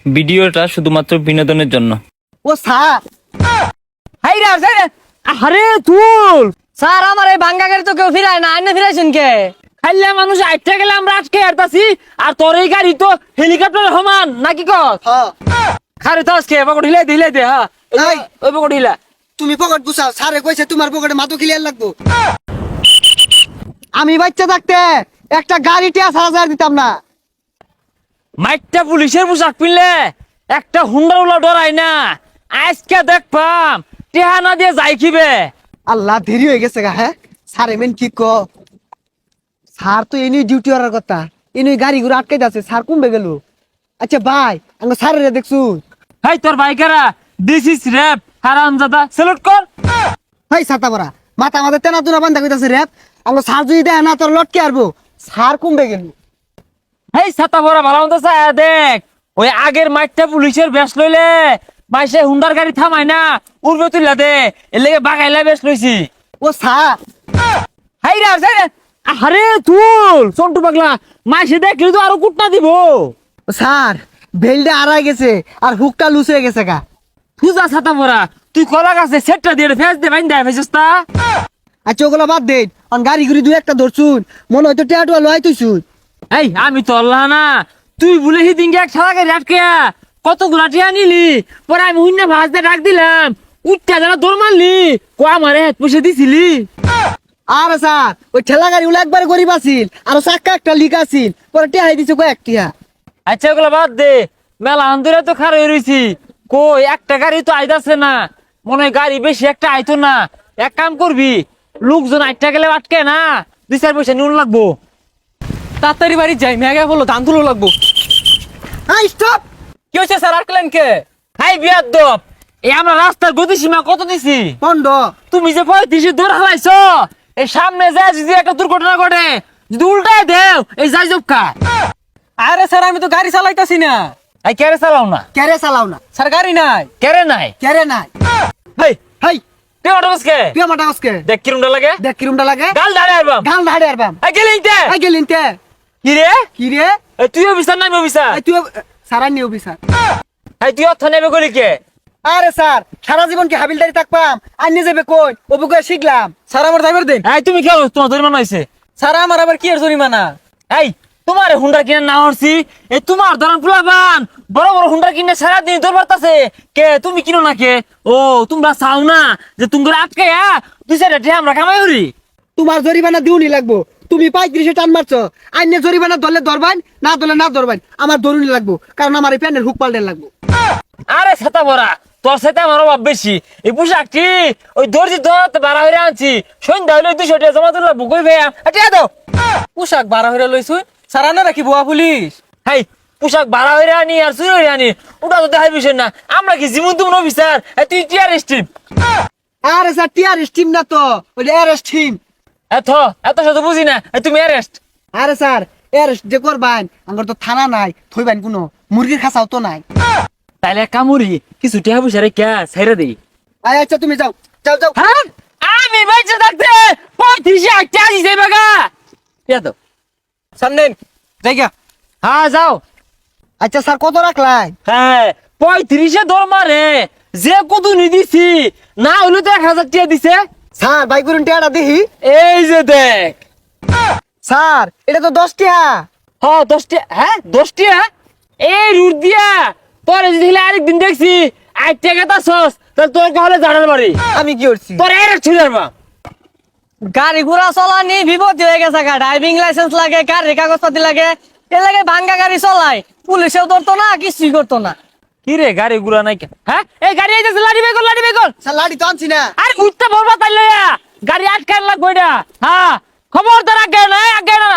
ভিডিওটা শুধুমাত্র বিনোদনের জন্য। ও স্যার, হাই রে আরে তুল স্যার আমার এই ভাঙ্গা গাড়ি তো কেউ ফিরায় না, আইনে ফিরাইছেন কে? খাইলে মানুষ আটটা গেলে আমরা আটকে হারতাছি, আর তোর এই গাড়ি তো হেলিকপ্টার সমান নাকি কস? হ্যাঁ খারে তো আজকে পকেট হিলাই দে হ্যাঁ এই। ওই পকেট হিলা। তুমি পকেট গুছাও, স্যারে কইছে তোমার পকেটে মাথা ক্লিয়ার লাগবো। আমি বাচ্চা থাকতে একটা গাড়ি 10,000 দিতাম না। মাইকটা পুলিশের পোশাক পিনলে একটা হুন্ডার উলা ডরাই না, আজকে দেখবাম টেহা না দিয়ে যাই খিবে। আল্লাহ দেরি হয়ে গেছে গা। হ্যাঁ স্যার এমন কি ক, স্যার তো এনে ডিউটি করার কথা, এনে গাড়ি ঘুরে আটকে যাচ্ছে, স্যার কমবে গেল। আচ্ছা ভাই আমি স্যারের দেখছু। হাই তোর বাইকারা দিস ইজ র‍্যাপ হারামজাদা, স্যালুট কর। ভাই ছাতা পরা মাথা আমাদের তেনা তুনা বান্ধা কইতাছে রে, আমরা স্যার যদি দেয় না তোর লটকে আরবো। স্যার কমবে গেল। হেই ছাতা পরা ভালো মতো চায় দেখ, ওই আগের মাইকটা পুলিশের বেশ লইলে মাইসে হুন্ডার গাড়ি থামাই না, উড়বে তুইলা দে এর লেগে বাগাইলা বেশ লইছি। ও স্যার, হাই রে আরে তুল সন্টু পাগলা, মাইসে দেখলি তো আরো কুটনা দিব। ও স্যার বেলটা আড়াই গেছে আর হুকটা লুজ হয়ে গেছে গা। পূজা ছাতা পরা তুই কলা গাছে সেটটা দিয়ে ফেস দে বাইন দেয় ফেসস্তা। আচ্ছা ওগুলো বাদ দে, অন গাড়ি ঘুরি দুই একটা ধরছুন, মনে হয়তো টেয়াটুয়া লয় তুইছুন। এই আমি তো আল্লাহ না, তুই বলে হিদিন এক সারা গাড়ি আটকে কতগুলা টিয়া নিলি, পরে আমি হুন্না ভাজ দিয়ে ডাক দিলাম, উঠতে যারা দৌড় মারলি কো আমারে হাত পয়সা দিছিলি। আরে স্যার ওই ঠেলা গাড়ি গুলো একবার গরিব আছিল, আর চাক্কা একটা লিক আছিল, পরে টেহাই দিছে কয়েক টিয়া। আচ্ছা ওগুলো বাদ দে, মেলা আন্দরে তো খার হয়ে রয়েছি, কই একটা গাড়ি তো আইতাছে না, মনে হয় গাড়ি বেশি একটা আইতো না। এক কাম করবি, লোকজন আটটা গেলে আটকে না, 2-4 পয়সা নুন লাগবো। তাড়াতাড়ি বাড়ি যাই, মেঘা বলো ধান তুলো লাগবো। হাই স্টপ। কি হচ্ছে স্যার আটকেলেন কে? হাই বিয়ার দপ, এই আমরা রাস্তার গতিসীমা কত দিছি? বন্ধ। তুমি যে 35 দৌড় হারাইছ, এই সামনে যায় যদি একটা দুর্ঘটনা ঘটে, যদি উল্টায় দেও এই যাই জবকা। আরে স্যার আমি তো গাড়ি চালাইতাছি না। এই কেরে চালাও না? ক্যারে চালাও না স্যার গাড়ি নাই। কেরে নাই? ক্যারে নাই। হেই হাই তুই অটোবসকে তুই আমার টাকাসকে দেখ কিরমটা লাগে, দেখ কিরমটা লাগে। গাল দাঁড়ে আরবাম। গাল ধাড়ে আরবাম। এই গেলিনতে এই গেলিনতে কি রে? কি রে? এই তুই অফিসার নামি অফিসার? এই তুই সারা নিও বিসার। এই তুই অর্থ নেবে গলি কে? আরে স্যার সারা জীবন কি হাবিলদারি থাকবাম, আর নিয়ে যাবে কই অবুকে শিখলাম। স্যার আমার ড্রাইভার দেন। এই তুমি কেন তোমার জরিমানা হইছে? স্যার আমার আবার কি এর জরিমানা? এই তোমার হুন্ডা কিনে না হরছি, এই তোমার ধরন ফুলাবান বড় বড় হুন্ডা কিনে সারা দিন তোর বার্তাছে কে, তুমি কিনো না কে? ও তোমরা চাও না যে তুমি আটকে 2-4 টাকা আমরা কামাই করি? তোমার জরিমানা দিউনি লাগবো। তুমি 35 টান মারছো, আইনে জরিমানা ধরলে ধরবান, না ধরলে না ধরবান, আমার দরুনি লাগবো, কারণ আমার এই প্যান্টের হুক পাল্টে লাগবো। আরে ছাতা ভরা তোর সাথে আমার অভাব বেশি, এই পোশাকটি ওই দর্জি ধরাতে ভাড়া হইরে আনছি, সন্ধ্যা হইলে 200 টাকা জমা দিলে বুকই ভাইয়া এটা দাও। পোশাক ভাড়া হইরে লইছুই সারানা রাখি বুয়া পুলিশ। হাই পোশাক ভাড়া হইরে আনি আর চুরি হইরে আনি ওটা তো দেখাই বিষয় না, আমরা কি জীবন তুমি অফিসার? তুই টিয়ার স্টিম। আরে স্যার টিআর স্টিম না তো, ওই অ্যারেস্ট টিম। এত শত বুঝি না, তুমি অ্যারেস্ট। আরে স্যার অ্যারেস্ট যে করবান, আমার তো থানা নাই, থইবান কোনো মুরগির খাসাও তো নাই। তাইলে কামুরি কিছু টিয়া পয়সা রেখে ছেড়ে দিই। আচ্ছা তুমি যাও যাও যাও। হ্যাঁ আমি বেঁচে থাকতে 35 টাকা দিছে বাগা টিয়া দাও সামনে জায়গা। হ্যাঁ যাও। আচ্ছা স্যার কত রাখলাই? হ্যাঁ 35 দরমা রে, যে কত নি দিছি না হইলে তো 1000 টাকা দিছে। স্যার ভাই করুন টিয়াটা দেখি। এই যে দেখ স্যার এটা তো 10 টিয়া। হ্যাঁ 10 টাকা। হ্যাঁ 10 টাকা এই রুট দিয়া পরে যদি আরেকদিন দেখছি 8 টাকা তা সস, তাহলে তোর কহলে জানার বাড়ি আমি কি করছি? তোর এর ছুড়ে বা গাড়ি ঘোড়া চলানি বিপত্তি হয়ে গেছে, ড্রাইভিং লাইসেন্স লাগে, গাড়ির কাগজপাতি লাগে, এ লাগে ভাঙ্গা গাড়ি চলাই, পুলিশেও ধরতো না, কিছুই করতো না। কি রে গাড়ি গুড়া নাই? হ্যাঁ এই গাড়ি আইতাছে, লাড়ি বের কর, লাড়ি বের কর। স্যার লাড়ি তো আনছি না। আরে উঠতে বলবা তাইলে গাড়ি আটকান লাগবে এটা। হ্যাঁ খবরদার আগে না, আগে না।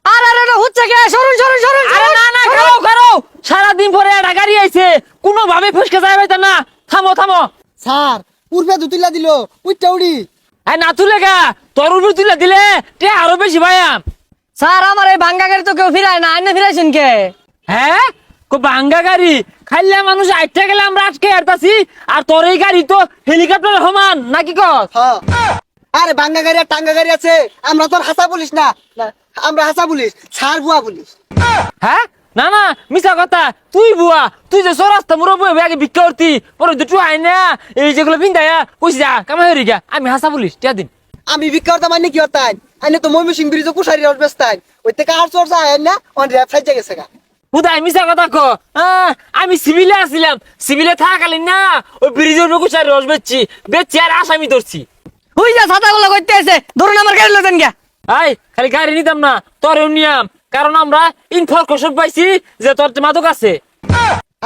আর আরে এটা হচ্ছে কি? সরুন সরুন সরুন আরে না না খাও খাও, সারাদিন পরে একটা গাড়ি আইছে, কোনো ভাবে ফসকে যায় ভাই না। থামো থামো। স্যার পূর্বে দুতিলা দিল উইটা উড়ি। এই না তুলে গা, তোর উপর তুলে দিলে তে আরো বেশি ভাইয়াম। স্যার আমার এই ভাঙ্গা গাড়ি তো কেউ ফিরায় না, আইনে ফিরাইছেন কে? হ্যাঁ কো ভাঙ্গা গাড়ি খাইলে মানুষ আটটা গেলে আমরা আটকে হারতাছি, আর তোর এই গাড়ি তো হেলিকপ্টার সমান নাকি কস? হ্যাঁ আরে বাঙ্গা গাড়ি আর টাঙ্গা গাড়ি আছে, আমরা তো আর হাসা পুলিশ না, না, আমরা হাসা পুলিশ, স্যার বুয়া পুলিশ। হ্যাঁ না না মিছা কথা তুই বুয়া তুই যে সরাস্তা মুরো বই আগে ভিক্ষা করতি পরে দুটো আই না এই যেগুলো বিন্দায়া কইছি যা কামাই হয়ে গা আমি হাসা বলিস টিয়া দিন আমি ভিক্ষা করতাম মানে কি হতাই আইনে তো ময়মনসিং ব্রিজে কুশারি রস বেচতাই ওই থেকে আর চর্চা আয় না অন র্যাপ সাইজে গেছে গা হুদাই মিছা কথা ক আমি সিভিলে আসছিলাম সিভিলে থাকাকালীন না ওই ব্রিজের নকুচার রস বেচছি আর আসামি ধরছি হুই যা ছাতাগুলো করতে আছে ধরুন আমার গাড়ি লতেন গিয়া আই খালি গাড়ি নিতাম না তোরেও নিয়াম কারণ আমরা ইনফরমেশন পাইছি যে তোর মাদক আছে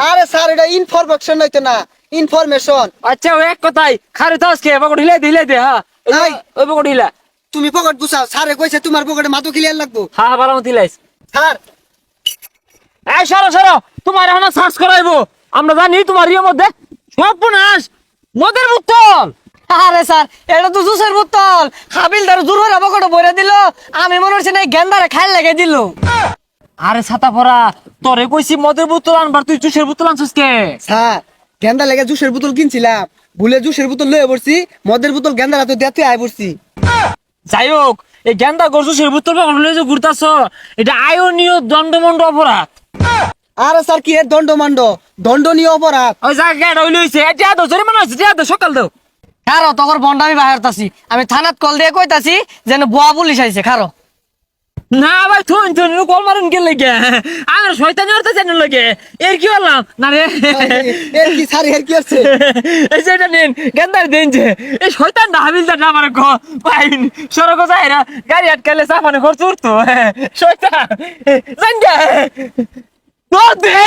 আরে স্যার এটা ইনফরমেশন হইতো না ইনফরমেশন আচ্ছা ওই এক কথাই খারে তো আজকে পকেট হিলাই দে হ্যাঁ এই। ওই পকেট হিলা তুমি পকেট গুছাও স্যারে কইছে তোমার পকেটে মাদক ক্লিয়ার লাগবো হ্যাঁ ভালো মতো হিলাইস স্যার এই সরো তোমার এখন সার্চ করাইবো আমরা জানি তোমার ইয়ের মধ্যে সর্বনাশ মদের বোতল আরে স্যার এটা তো জুসের বোতল হাবিলদার দূর হয়ে বকট বইরা দিল আমি মনে হচ্ছে না গেন্দারে খাইল লেগে দিল আরে ছাতা পরা তোরে কইছি মদের বোতল আনবার তুই জুসের বোতল আনছিস কে স্যার গেন্দা লেগে জুসের বোতল কিনছিলাম ভুলে জুসের বোতল লয়ে পড়ছি মদের বোতল গেন্দা তো দেতে আয় পড়ছি যাই হোক এই গেন্দা জুসের বোতল পাগল যে ঘুরতাছ এটা আয়নীয় দণ্ডমণ্ড অপরাধ আরে স্যার কি এর দণ্ডনীয় অপরাধ ওই জায়গায় হইছে এটা তো জরিমানা হয়েছে এটা সকাল দাও খারো তখন বন্ডা আমি বাহারতাছি আমি থানাত কল দিয়ে কইতাছি যেন বুয়া পুলিশ আইছে খারো না ভাই থুন কল মারুন গেলে গে আমার শয়তানি অর্থ জানেন লাগে এর কি হলাম না রে এর কি স্যার এর কি আছে এই যে এটা নিন গেন্দার দিন যে এই শয়তান না হাবিলদার না আমার পাইন সড়ক যায় না গাড়ি আটকালে সাফানে খরচ উঠতো শয়তান জান গে তো দে